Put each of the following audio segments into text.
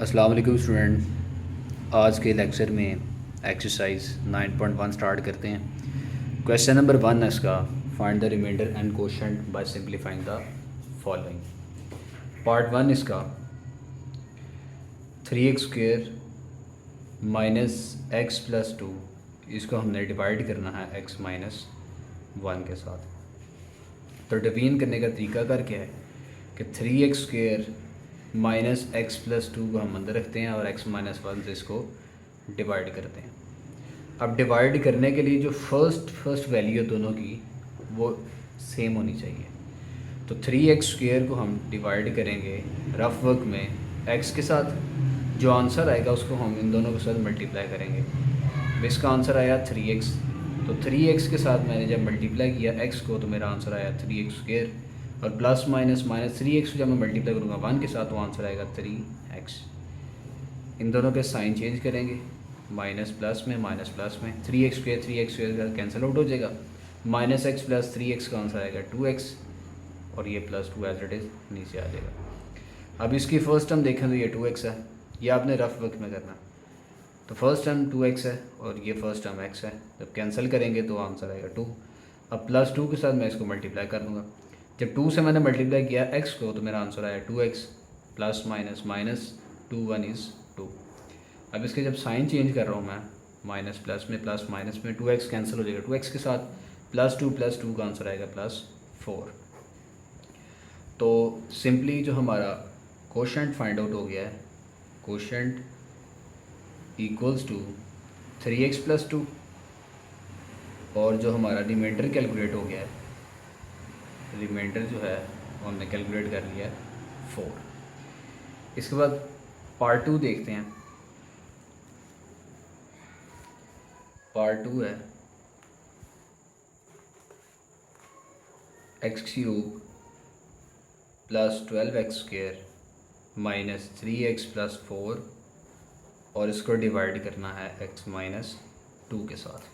अस्सलाम वालेकुम स्टूडेंट। आज के लेक्चर में एक्सरसाइज 9.1 स्टार्ट करते हैं। क्वेश्चन नंबर 1 है इसका, find the remainder and quotient by simplifying the following. Part 1 इसका 3x² माइनस एक्स प्लस 2, इसको हमने डिवाइड करना है x माइनस 1 के साथ। तो डिवीजन करने का तरीका कर क्या है कि 3x² माइनस एक्स प्लस 2 को हम अंदर रखते हैं और x माइनस 1 से इसको डिवाइड करते हैं। अब डिवाइड करने के लिए जो फर्स्ट वैल्यू है दोनों की वो सेम होनी चाहिए। तो 3x² को हम डिवाइड करेंगे रफ वर्क में x के साथ, जो आंसर आएगा उसको हम इन दोनों के साथ मल्टीप्लाई करेंगे। अब इसका आंसर आया 3x, तो 3x के साथ मैंने जब मल्टीप्लाई किया x को तो मेरा आंसर आया 3x², और प्लस माइनस 3x को जब मैं मल्टीप्लाई करूँगा 1 के साथ तो आंसर आएगा 3x। इन दोनों के साइन चेंज करेंगे, माइनस प्लस में 3x² कैंसिल आउट हो जाएगा, माइनस x प्लस 3x का आंसर आएगा 2x, और ये प्लस 2 एज इट इज़ नीचे आ जाएगा। अब इसकी फर्स्ट टर्म देखें तो ये 2x है, ये आपने रफ वर्क में करना। तो फर्स्ट टर्म 2x है और ये फर्स्ट टर्म x है, जब कैंसिल करेंगे तो आंसर आएगा 2। अब प्लस 2 के साथ मैं इसको मल्टीप्लाई कर दूँगा। जब 2 से मैंने मल्टीप्लाई किया x को तो मेरा आंसर आया 2x, प्लस माइनस 2 1 इज़ 2। अब इसके जब साइन चेंज कर रहा हूँ मैं, माइनस प्लस में 2x कैंसिल हो जाएगा, 2x के साथ प्लस 2 का आंसर आएगा प्लस 4। तो सिंपली जो हमारा कोशेंट फाइंड आउट हो गया है, quotient equals to 3x plus 2, और जो हमारा रिमाइंडर कैलकुलेट हो गया है, रिमाइंडर जो है वो हमने कैलकुलेट कर लिया है 4। इसके बाद पार्ट 2 देखते हैं। पार्ट 2 है x³ plus 12x² minus 3x plus 4, और इसको डिवाइड करना है x माइनस 2 के साथ।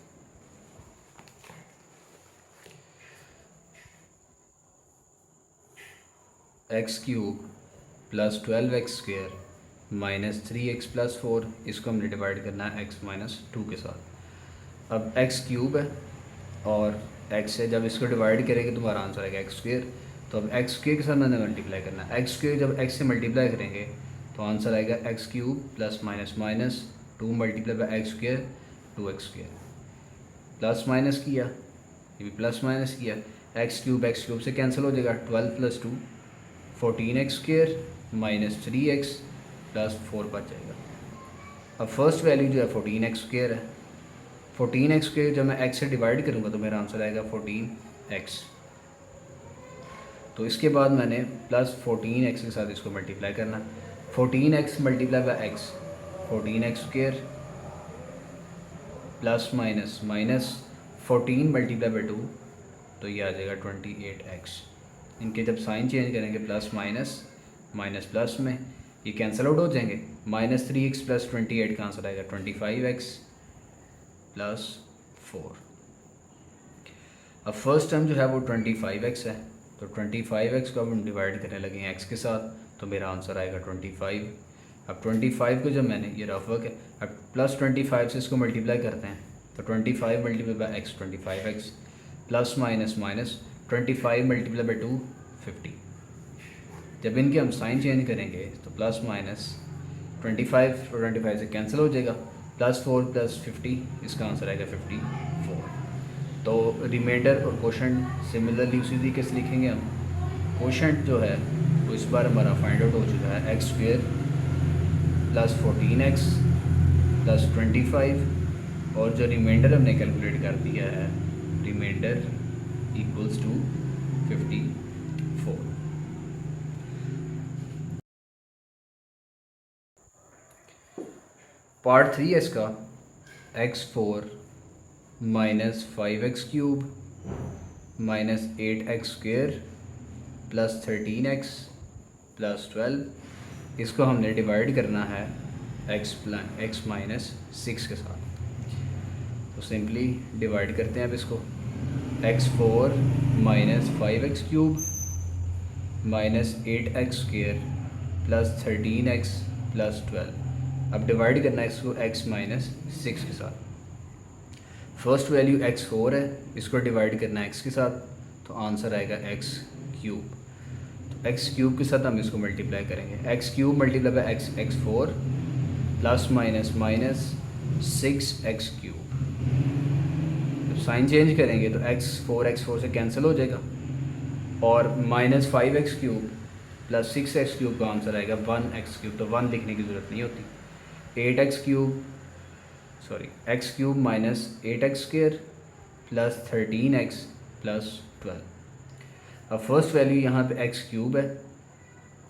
x³ plus 12x² minus 3x plus 4, इसको हमने डिवाइड करना है x माइनस 2 के साथ। अब x³ है और x है, जब इसको डिवाइड करेंगे तो हमारा आंसर आएगा x²। तो अब x² के साथ मैंने मल्टीप्लाई करना है, x² जब x से मल्टीप्लाई करेंगे तो आंसर आएगा x³ plus minus 2 multiply by x² 2x²। Plus minus किया, ये भी प्लस माइनस किया, x³ से कैंसिल हो जाएगा, 12 plus 2 14x² minus 3x plus 4 बच जाएगा। अब फर्स्ट वैल्यू जो है 14x² है, 14x² जब मैं x से डिवाइड करूँगा तो मेरा आंसर आएगा 14x। तो इसके बाद मैंने प्लस 14x के साथ इसको मल्टीप्लाई करना, 14x multiply by x 14x² plus minus 14 multiply by 2, तो ये आ जाएगा 28x। इनके जब साइन चेंज करेंगे प्लस माइनस प्लस में ये कैंसिल आउट हो जाएंगे, माइनस 3x प्लस 28 का आंसर आएगा 25x प्लस 4। अब फर्स्ट टर्म जो है वो 25x है, तो 25x को अब हम डिवाइड करने लगे हैं x के साथ, तो मेरा आंसर आएगा 25। अब 25 को जब मैंने, ये रफ वर्क है, अब प्लस 25 से इसको मल्टीप्लाई करते हैं तो 25 multiply by x 25x, plus minus 25 multiply by 2 50। जब इनके हम साइन चेंज करेंगे तो प्लस माइनस 25 और 25 से कैंसिल हो जाएगा, प्लस 4 प्लस 50, इसका आंसर आएगा 54। तो रिमाइंडर और कोशेंट सिमिलरली उसी तरीके से लिखेंगे हम। कोशेंट जो है तो इस बार हमारा फाइंड आउट हो चुका है x² प्लस 14x प्लस 25, और जो रिमाइंडर हमने कैलकुलेट कर दिया है, रिमाइंडर इक्वल्स टू 54। पार्ट 3 है इसका, x4 minus 5x³ minus 8x² plus 13x plus 12, इसको हमने डिवाइड करना है x माइनस 6 के साथ। तो सिंपली डिवाइड करते हैं अब इसको, x4 minus 5x³ minus 8x² plus 13x plus 12। अब डिवाइड करना है इसको x माइनस 6 के साथ। फर्स्ट वैल्यू x4 है, इसको डिवाइड करना है x के साथ, तो आंसर आएगा x क्यूब। तो x क्यूब के साथ हम इसको मल्टीप्लाई करेंगे, x cube multiply by x4 plus minus minus 6x cube. जब साइन चेंज करेंगे तो x4 से कैंसिल हो जाएगा और minus 5x cube plus 6x cube का आंसर आएगा 1x क्यूब। तो 1 लिखने की ज़रूरत नहीं होती। 8x cube minus 8x square plus 13x plus 12। अब फर्स्ट वैल्यू यहाँ पे x क्यूब है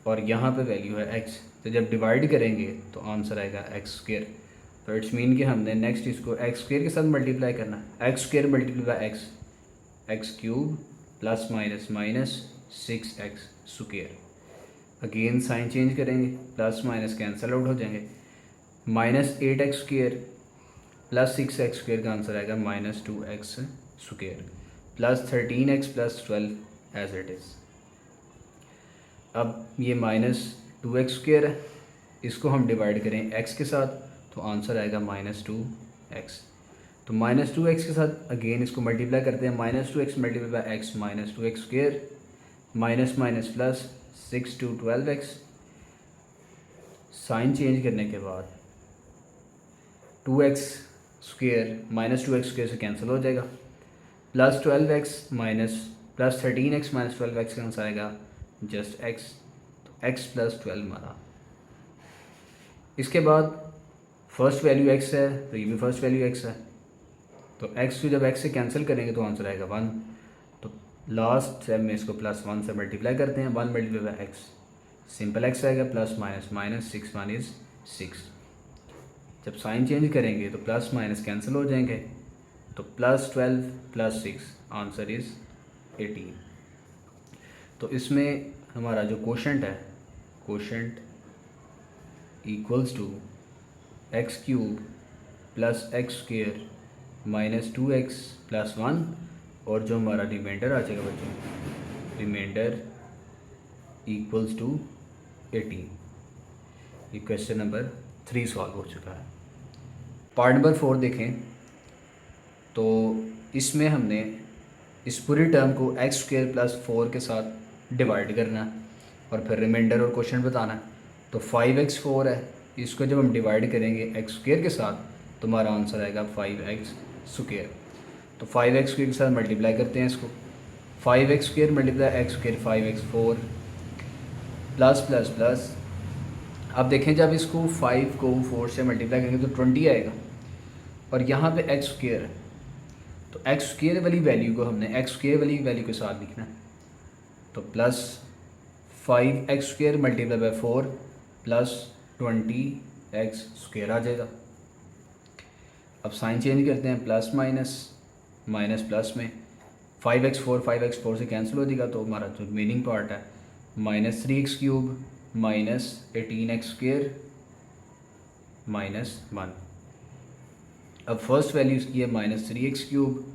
और यहाँ पे वैल्यू है x, तो जब डिवाइड करेंगे तो आंसर आएगा x स्क्र। तो इट्स मीन कि हमने नेक्स्ट इसको x स्क्र के साथ मल्टीप्लाई करना है। x square multiply by x cube plus minus minus 6x square. Again sign change करेंगे, प्लस माइनस कैंसल आउट हो जाएंगे। Minus 8x square plus 6x square का आंसर आएगा minus 2x square plus 13x plus 12 as it is. अब ये minus 2x square है, इसको हम डिवाइड करें x के साथ तो आंसर आएगा माइनस 2x। तो माइनस 2x के साथ अगेन इसको मल्टीप्लाई करते हैं, minus 2x multiply by x minus 2x square minus minus plus 6 to 12x। Sign change करने के बाद 2x square minus 2x square से कैंसिल हो जाएगा, plus 12x minus plus 13x minus 12x का आंसर आएगा जस्ट x। तो x plus 12 माना। इसके बाद फर्स्ट वैल्यू x है तो ये भी फर्स्ट वैल्यू x है, तो x को जब x से कैंसिल करेंगे तो आंसर आएगा 1। तो लास्ट स्टेप में इसको प्लस 1 से मल्टीप्लाई करते हैं, 1 multiply by x, simple x आएगा प्लस माइनस माइनस 6 1 इज़ 6। जब साइन चेंज करेंगे तो प्लस माइनस कैंसिल हो जाएंगे, तो प्लस 12 प्लस 6 आंसर इज़ 18। तो इसमें हमारा जो कोशेंट है, quotient equals to x cube plus x square minus 2x plus 1, और जो हमारा रिमाइंडर आ जाएगा बच्चों, रिमाइंडर इक्वल्स टू 18। ये क्वेश्चन नंबर 3 सॉल्व हो चुका है। पार्ट नंबर 4 देखें तो इसमें हमने इस पूरी टर्म को x स्क्र प्लस 4 के साथ डिवाइड करना है और फिर रिमाइंडर और क्वेश्चन बताना है। तो 5x4 है, इसको जब हम डिवाइड करेंगे x स्क्र के साथ तो हमारा आंसर आएगा 5x स्क्र। तो 5x स्क्र के साथ मल्टीप्लाई करते हैं इसको, 5x square multiply x square 5x4 plus plus plus. अब देखें जब इसको 5 को 4 से मल्टीप्लाई करेंगे तो 20 आएगा, और यहाँ पे x स्क्र है तो x स्क्र वाली वैल्यू को हमने x स्क्र वाली वैल्यू के साथ लिखना है। तो plus 5x square multiply by 4 plus 20x square आ जाएगा। अब साइन चेंज करते हैं, प्लस माइनस माइनस प्लस में 5x4 से कैंसिल हो जाएगा, तो हमारा जो मीनिंग पार्ट है minus 3x cube minus 18x square minus 1। अब फर्स्ट वैल्यू इसकी है माइनस 3x क्यूब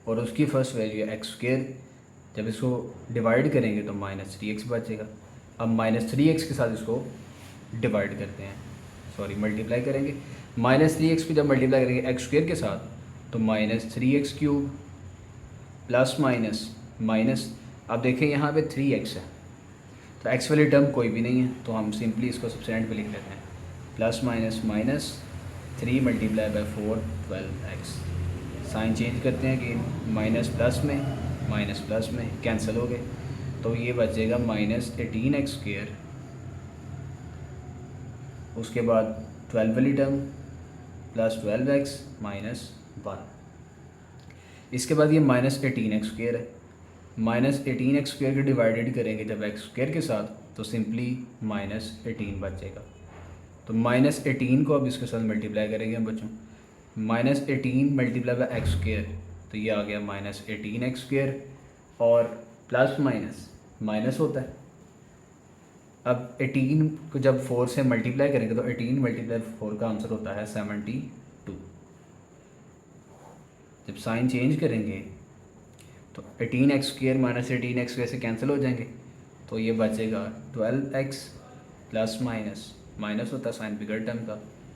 और उसकी फर्स्ट वैल्यू है x स्क्र। जब इसको डिवाइड करेंगे तो माइनस 3x बचेगा। अब माइनस 3x के साथ इसको डिवाइड करते हैं, सॉरी मल्टीप्लाई करेंगे। माइनस 3x को जब मल्टीप्लाई करेंगे x स्क्र के साथ तो minus 3x cube plus minus minus. अब देखें यहाँ पे 3x है तो x वाली टर्म कोई भी नहीं है, तो हम सिंपली इसको सब्सटेंट पे लिख लेते हैं, plus minus minus 3 multiply by 4 12x। Sign change करते हैं कि माइनस प्लस में कैंसिल हो गए, तो ये बचेगा माइनस 18x स्क्र, उसके बाद 12 वाली टर्म प्लस 12x माइनस 1। इसके बाद ये माइनस 18x स्क्र है, माइनस 18x स्क्र के डिवाइडेड करेंगे जब x स्क्र के साथ तो सिंपली माइनस 18 बचेगा। तो माइनस 18 को अब इसके साथ मल्टीप्लाई करेंगे हम बच्चों, minus 18 multiply by x square, तो ये आ गया माइनस 18x स्क्र, और प्लस माइनस माइनस होता है। अब 18 को जब 4 से मल्टीप्लाई करेंगे तो 18 मल्टीप्लाई 4 का आंसर होता है 72। जब साइन चेंज करेंगे तो 18x square minus 18x square से कैंसिल हो जाएंगे, तो ये बचेगा 12x प्लस माइनस माइनस होता है साइन बिगर टर्म का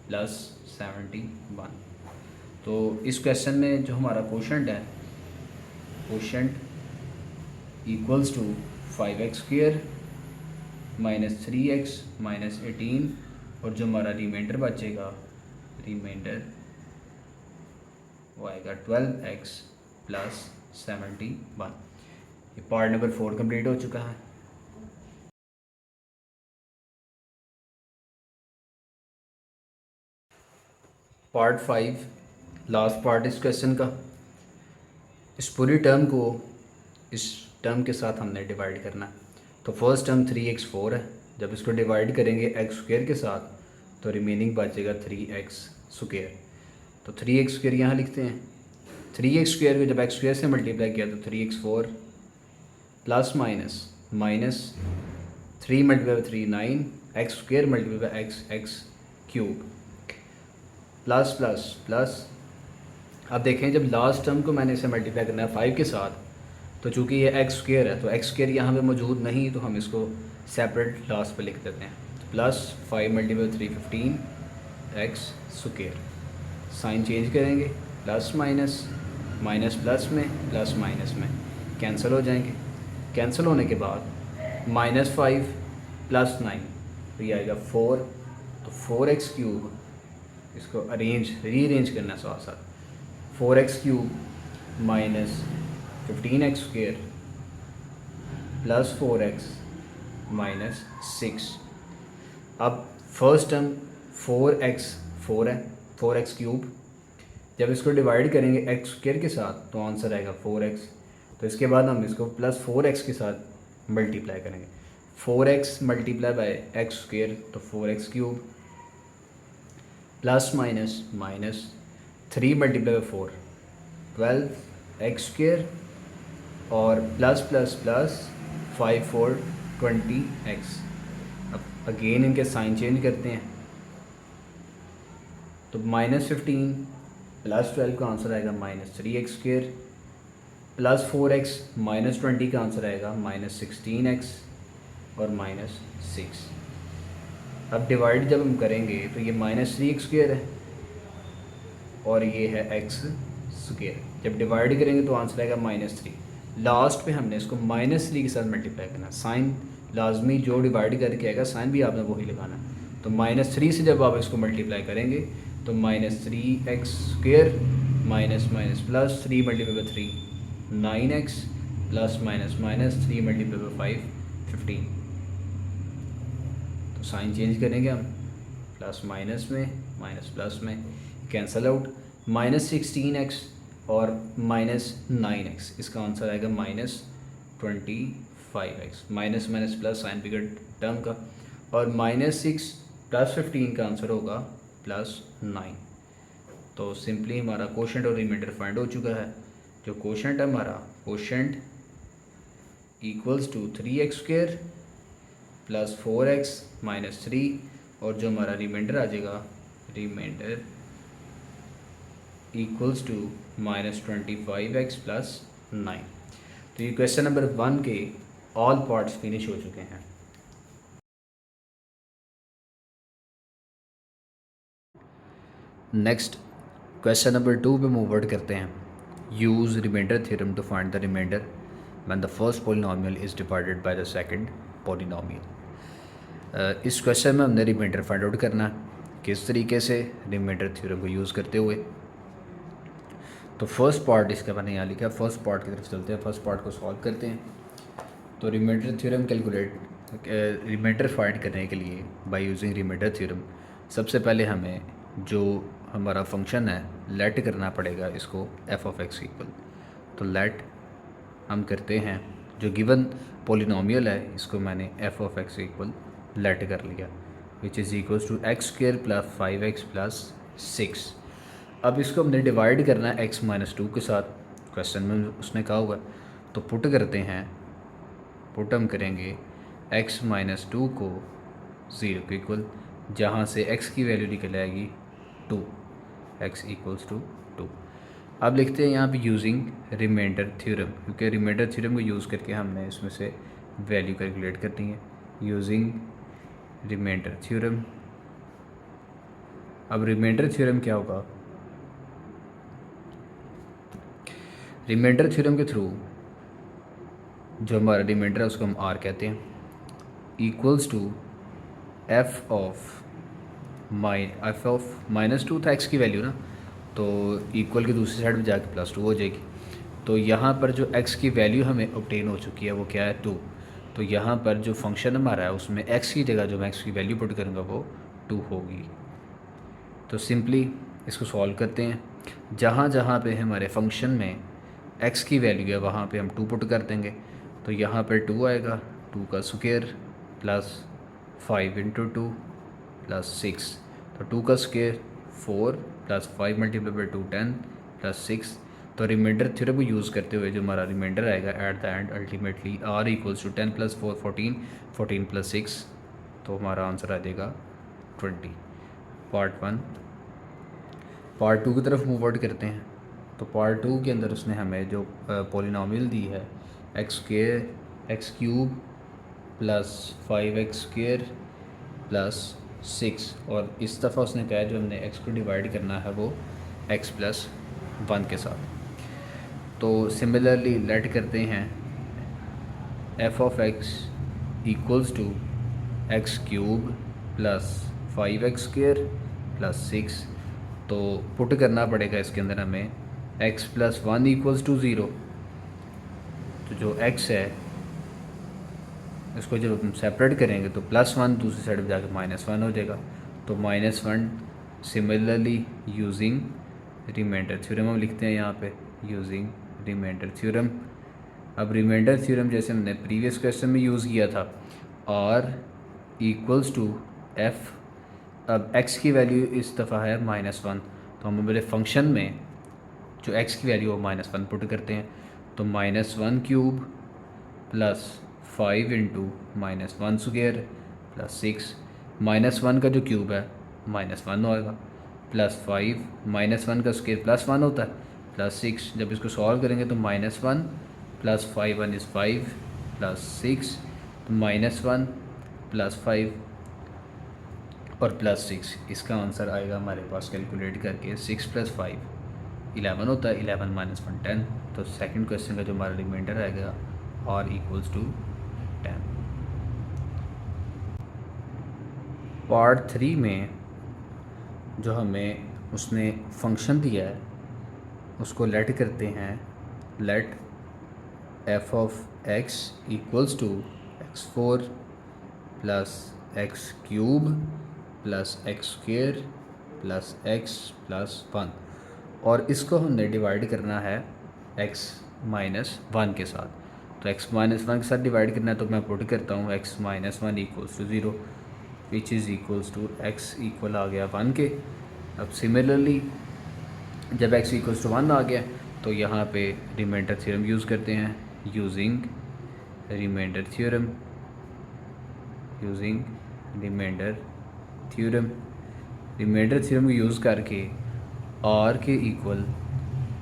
प्लस 71। तो इस क्वेश्चन में जो हमारा कोशेंट है, quotient equals to 5x² minus 3x minus 18, और जो हमारा रिमाइंडर बचेगा, रिमाइंडर वो आएगा 12x प्लस 71। ये पार्ट नंबर 4 कंप्लीट हो चुका है। पार्ट 5 लास्ट पार्ट इस क्वेश्चन का। इस पूरी टर्म को इस टर्म के साथ हमने डिवाइड करना है। तो फर्स्ट टर्म 3x4 है, जब इसको डिवाइड करेंगे x² के साथ तो रिमेनिंग बचेगा 3x²। तो 3x² यहाँ लिखते हैं। 3x² को जब x² से मल्टीप्लाई किया तो 3x4 plus minus minus 3 multiply 3 9, x² multiply x³ plus plus plus. अब देखें जब लास्ट टर्म को मैंने इसे मल्टीप्लाई करना है 5 के साथ, तो चूँकि ये x² है तो x² यहाँ पे मौजूद नहीं, तो हम इसको सेपरेट लास्ट पे लिख देते हैं। Plus 5 multiply 3 15 x²। Sign change करेंगे, प्लस माइनस माइनस प्लस में प्लस माइनस में कैंसिल हो जाएंगे। कैंसिल होने के बाद -5 प्लस 9 तो ये आएगा 4। तो 4x³ इसको रीअरेंज करना साथ साथ। 4x³ minus 15x² plus 4x minus 6। अब फर्स्ट टर्म 4x4 है, 4x³। जब इसको डिवाइड करेंगे x² के साथ तो आंसर आएगा 4x। तो इसके बाद हम इसको प्लस 4x के साथ मल्टीप्लाई करेंगे। 4x मल्टीप्लाई बाय x² तो 4x³ plus minus minus 3 multiply by 4 12x² और प्लस प्लस प्लस 5 4 20x। अब अगेन इनके साइन चेंज करते हैं तो -15 प्लस 12 का आंसर आएगा -3x² प्लस 4x माइनस 20 का आंसर आएगा -16x और -6। अब डिवाइड जब हम करेंगे तो ये -3x² है और ये है x²। जब डिवाइड करेंगे तो आंसर आएगा -3। लास्ट पे हमने इसको -3 के साथ मल्टीप्लाई करना। साइन लाजमी जो डिवाइड करके आएगा साइन भी आपने वही लगाना। तो -3 से जब आप इसको मल्टीप्लाई करेंगे तो -3x² minus minus plus 3 multiply by 3 9x plus minus minus 3 multiply by 5 15। तो साइन चेंज करेंगे हम, प्लस माइनस में माइनस प्लस में कैंसल आउट। -16x और -9x, इसका आंसर आएगा -25x। Minus minus plus sign बिगड़ टर्म का, और -6 प्लस 15 का आंसर होगा +9। तो सिंपली हमारा कोशेंट और रिमाइंडर फाइंड हो चुका है। जो कोशेंट है हमारा, quotient equals to 3x² plus 4x minus 3, और जो हमारा रिमाइंडर आ जाएगा, reminder equals to -25x plus 9। तो ये क्वेश्चन नंबर 1 के ऑल पार्ट्स फिनिश हो चुके हैं। नेक्स्ट क्वेश्चन नंबर 2 पे मूव आउट करते हैं। Use remainder theorem to find the remainder when the first polynomial is divided by the second polynomial. इस क्वेश्चन में हमने रिमाइंडर फाइंड आउट करना है किस तरीके से, रिमाइंडर थ्योरम को यूज़ करते हुए। तो फर्स्ट पार्ट इसका मैंने यहाँ लिखा, फर्स्ट पार्ट की तरफ चलते हैं, फर्स्ट पार्ट को सॉल्व करते हैं। तो रिमाइंडर थ्योरम रिमाइंडर फाइंड करने के लिए बाय यूजिंग रिमाइंडर थ्योरम, सबसे पहले हमें जो हमारा फंक्शन है लेट करना पड़ेगा इसको f(x) इक्वल। तो लेट हम करते हैं, जो गिवन पॉलिनोमियल है इसको मैंने f(x) इक्वल लेट कर लिया, which is equals to x² plus 5x plus 6। अब इसको हमने डिवाइड करना है x-2 के साथ, क्वेश्चन में उसने कहा हुआ। तो पुट करते हैं, पुट हम करेंगे x-2 को 0 के इक्वल, जहाँ से x की वैल्यू निकल आएगी 2, x इक्वल्स टू 2। अब लिखते हैं यहाँ पे यूजिंग रिमाइंडर थ्योरम, क्योंकि रिमाइंडर थ्योरम को यूज़ करके हमने इसमें से वैल्यू कैलकुलेट करनी है। यूजिंग रिमाइंडर थ्योरम अब रिमाइंडर थ्योरम क्या होगा, रिमाइंडर थ्योरम के थ्रू जो हमारा रिमाइंडर है उसको हम आर कहते हैं, इक्वल्स टू एफ ऑफ -2 था एक्स की वैल्यू ना, तो इक्वल की दूसरी साइड में जाके +2 हो जाएगी। तो यहाँ पर जो एक्स की वैल्यू हमें ऑब्टेन हो चुकी है वो क्या है 2। तो यहाँ पर जो फंक्शन हमारा है उसमें एक्स की जगह जो मैं एक्स की वैल्यू पुट करूँगा वो 2 होगी। तो सिंपली इसको सॉल्व करते हैं, जहाँ जहाँ पे हमारे फंक्शन में एक्स की वैल्यू है वहाँ पे हम 2 पुट कर देंगे। तो यहाँ पर 2 आएगा, 2 का स्क्वायर प्लस 5 इंटू 2 प्लस 6, तो 2 का square 4 plus 5 multiply by 2 10 plus 6। तो रिमाइंडर थ्योरम को यूज़ करते हुए जो हमारा रिमाइंडर आएगा at the end ultimately are equals to 10 plus 4 14, 14 plus 6, तो हमारा आंसर आ जाएगा 20। पार्ट 1। पार्ट 2 की तरफ मूव आउट करते हैं। तो पार्ट 2 के अंदर उसने हमें जो पॉलिनॉमियल दी है x cube plus 5x square plus 6, और इस दफ़ा उसने कहा है जो हमने x को डिवाइड करना है वो x प्लस 1 के साथ। तो सिमिलरली लेट करते हैं f of x equals to x cube plus 5x square plus 6, तो पुट करना पड़ेगा इसके अंदर हमें x प्लस 1 इक्वल्स टू 0। तो जो x है इसको जब हम सेपरेट करेंगे तो +1 दूसरी साइड में जाकर -1 हो जाएगा। तो -1 सिमिलरली यूजिंग रिमाइंडर थ्योरम हम लिखते हैं यहाँ पे, यूजिंग रिमाइंडर थ्योरम। अब रिमाइंडर थ्योरम जैसे हमने प्रीवियस क्वेश्चन में यूज़ किया था, r इक्वल्स टू f। अब x की वैल्यू इस दफ़ा है -1, तो हम मेरे फंक्शन में जो x की वैल्यू वो -1 पुट करते हैं। तो -1 cube plus 5 into -1 square plus 6, -1 का जो क्यूब है -1 होगा, प्लस 5 -1 का स्क्वायर +1 होता है प्लस 6। जब इसको सॉल्व करेंगे तो -1 प्लस 5 1 इज़ 5 प्लस 6, तो -1 प्लस 5 और प्लस 6, इसका आंसर आएगा हमारे पास कैलकुलेट करके 6 प्लस 5 11 होता है, 11 माइनस 1 10। तो सेकंड क्वेश्चन का जो हमारा रिमाइंडर आएगा r इक्वल्स टू 10। पार्ट 3 में जो हमें उसने फंक्शन दिया है उसको लेट करते हैं, let f of x equals to x4 plus x cube plus x square plus x plus 1, और इसको हमने डिवाइड करना है x माइनस 1 के साथ। तो x माइनस 1 के साथ डिवाइड करना है, तो मैं पुट करता हूँ x minus 1 equals to 0, which is equals to x equal आ गया 1 के। अब सिमिलरली जब x इक्वल्स टू 1 आ गया तो यहाँ पे रिमाइंडर थ्योरम यूज़ करते हैं, using remainder theorem, using remainder theorem. Remainder theorem को यूज़ करके r के इक्वल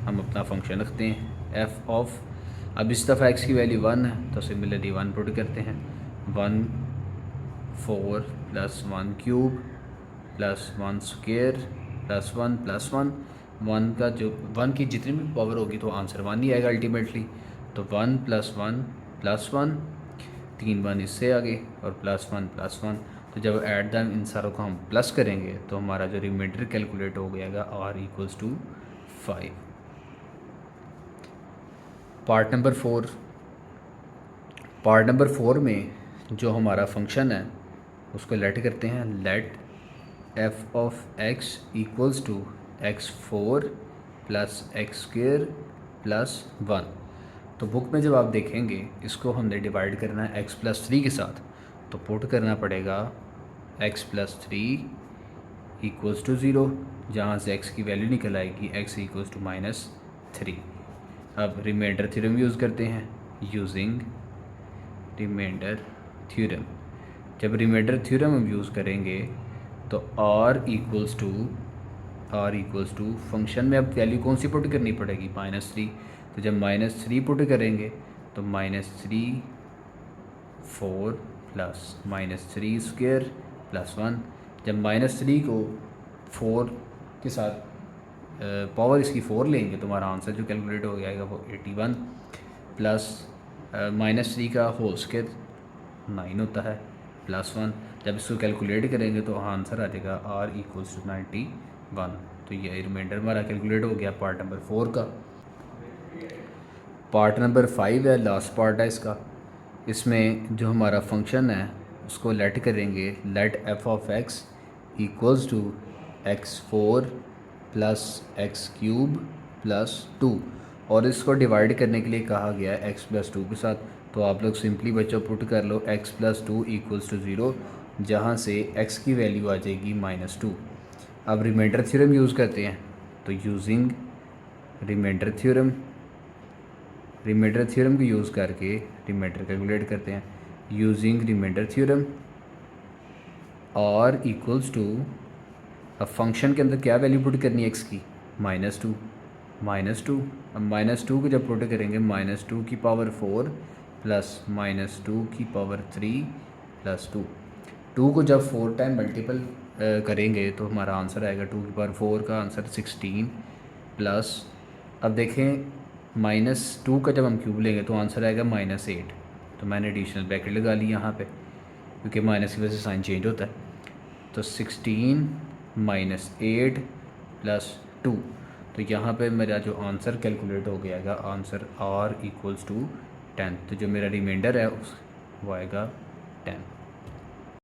हम अपना फंक्शन रखते हैं f ऑफ, अब इस दफ़ा x की वैल्यू 1 है तो सिमिलरली 1 पुट करते हैं, 1 4 plus 1 cube plus 1 square plus 1 plus 1, 1 का जो 1 की जितनी भी पावर होगी तो आंसर 1 ही आएगा अल्टीमेटली। तो 1 प्लस 1 प्लस 1, 3 1 इससे आगे और प्लस 1 प्लस 1। तो जब ऐड द इन सारों को हम प्लस करेंगे तो हमारा जो रिमाइंडर कैलकुलेट हो गया r equals to 5। Part number 4। Part number 4 में जो हमारा फंक्शन है उसको लेट करते हैं, let f of x equals to x4 plus x square plus 1। तो बुक में जब आप देखेंगे इसको हमने डिवाइड करना है x प्लस 3 के साथ, तो पुट करना पड़ेगा x प्लस 3 इक्वल्स टू 0, जहाँ से x की वैल्यू निकल आएगी x इक्वल्स टू -3। अब रिमाइंडर थ्योरम यूज़ करते हैं, यूजिंग रिमाइंडर थ्योरम। जब रिमाइंडर थ्योरम हम यूज़ करेंगे तो r इक्वल्स टू फंक्शन में अब वैल्यू कौन सी पुट करनी पड़ेगी, -3। तो जब -3 पुट करेंगे तो -3 4 प्लस -3 स्क्वायर प्लस 1। जब -3 को 4 के साथ पावर इसकी 4 लेंगे तो हमारा आंसर जो कैलकुलेट हो जाएगा वो 81 प्लस -3 का होल स्क्वायर 9 होता है +1। जब इसको कैलकुलेट करेंगे तो आंसर आ जाएगा r = 91। तो ये रिमाइंडर हमारा कैलकुलेट हो गया पार्ट नंबर 4 का। पार्ट नंबर 5 है, लास्ट पार्ट है इसका। इसमें जो हमारा फंक्शन है उसको लेट करेंगे, लेट f(x) = x4 + x³ + 2, और इसको डिवाइड करने के लिए कहा गया है x + 2 के साथ। तो आप लोग सिंपली बच्चों पुट कर लो x + 2 = 0, जहाँ से x की वैल्यू आ जाएगी -2। अब रिमाइंडर थ्योरम यूज़ करते हैं, तो यूजिंग रिमाइंडर थ्योरम को यूज़ करके रिमाइंडर कैलकुलेट करते हैं। यूजिंग रिमाइंडर थ्योरम r = अब फंक्शन के अंदर क्या वैल्यू पुट करनी है x की, -2। अब -2 को जब पुट करेंगे, -2 की पावर 4 प्लस -2 की पावर 3 प्लस 2 को जब 4 टाइम मल्टीपल करेंगे तो हमारा आंसर आएगा 2 की पावर 4 का आंसर 16 प्लस, अब देखें -2 का जब हम क्यूब लेंगे तो आंसर आएगा -8। तो मैंने एडिशनल ब्रैकेट लगा ली यहाँ पे, क्योंकि माइनस की वजह से साइन चेंज होता है। तो 16 -8 + 2, तो यहाँ पे मेरा जो आंसर कैलकुलेट हो गया आंसर r = 10। तो जो मेरा रिमाइंडर है वो आएगा 10।